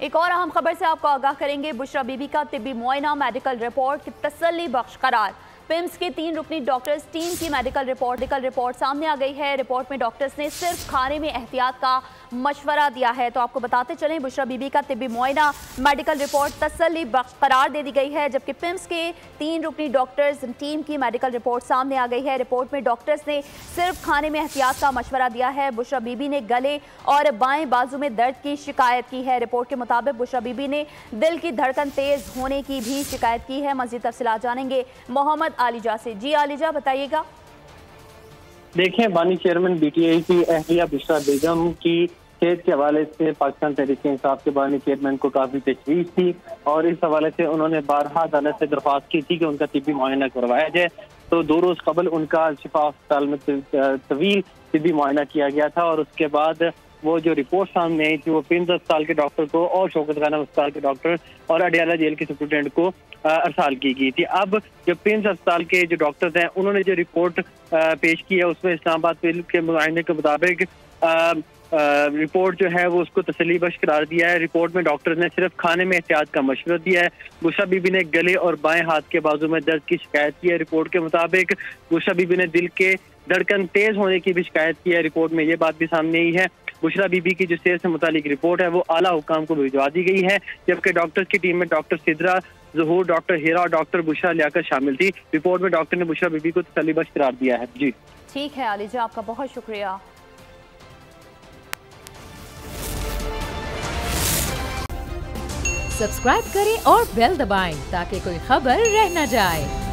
एक और अहम खबर से आपको आगाह करेंगे। बुशरा बीबी का तिब्बी मुआयना मेडिकल रिपोर्ट की तसल्ली बख्श करार। पिम्स के 3 रुकनी डॉक्टर्स टीम की मेडिकल रिपोर्ट सामने आ गई है। रिपोर्ट में डॉक्टर्स ने सिर्फ खाने में एहतियात का मशवरा दिया है। तो आपको बताते चलें, बुशरा बीबी का तिब्बी मुआयना मेडिकल रिपोर्ट तसल्ली बख्श करार दे दी गई है, जबकि पिम्स के 3 रुकनी डॉक्टर्स टीम की मेडिकल रिपोर्ट सामने आ गई है। रिपोर्ट में डॉक्टर्स ने सिर्फ खाने में एहतियात का मशवरा दिया है। बुशरा बीबी ने गले और बाएं बाजू में दर्द की शिकायत की है। रिपोर्ट के मुताबिक बुशरा बीबी ने दिल की धड़कन तेज होने की भी शिकायत की है। मज़ीद तफसीलात जानेंगे मोहम्मद आलिजा से। जी आलिजा, बताइएगा। देखिए, बानी चेयरमैन बीटीआई की अहलिया बुशरा बेगम की सेहत के हवाले से पाकिस्तान तहरीक इंसाफ के बानी चेयरमैन को काफी तशवीश थी और इस हवाले से उन्होंने बारहा अदालत से दरख्वास्त की थी कि उनका तिब्बी मुआयना करवाया जाए। तो 2 रोज कबल उनका शिफा अस्पताल में तवील तिब्बी मुआयना किया गया था और उसके बाद वो जो रिपोर्ट सामने आई थी वो पिम्स अस्पताल के डॉक्टर को और शौकत खानम अस्पताल के डॉक्टर और अडियाला जेल के सुप्रिटेंडेंट को अरसाल की गई थी। अब जो पिम्स अस्पताल के जो डॉक्टर्स हैं उन्होंने जो रिपोर्ट पेश की है उसमें इस्लामाबाद के मुआयने के मुताबिक रिपोर्ट जो है वो उसको तसल्ली बख्श करार दिया है। रिपोर्ट में डॉक्टर ने सिर्फ खाने में एहतियात का मशवरा दिया है। बुशरा बीबी ने गले और बाएं हाथ के बाजू में दर्द की शिकायत की है। रिपोर्ट के मुताबिक बुशरा बीबी ने दिल के धड़कन तेज होने की भी शिकायत की है। रिपोर्ट में ये बात भी सामने आई है। बुशरा बीबी की जो सेहत से मुतालिक रिपोर्ट है वो आला हुकाम को भिजवा दी गई है, जबकि डॉक्टर्स की टीम में डॉक्टर सिद्रा, ज़हूर, डॉक्टर हीरा और डॉक्टर बुशरा लियाकत शामिल थी। रिपोर्ट में डॉक्टर ने बुशरा बीबी को तसल्ली बख्श करार दिया है। जी ठीक है आलिजा, आपका बहुत शुक्रिया। सब्सक्राइब करें और बेल दबाएं ताकि कोई खबर रह न जाए।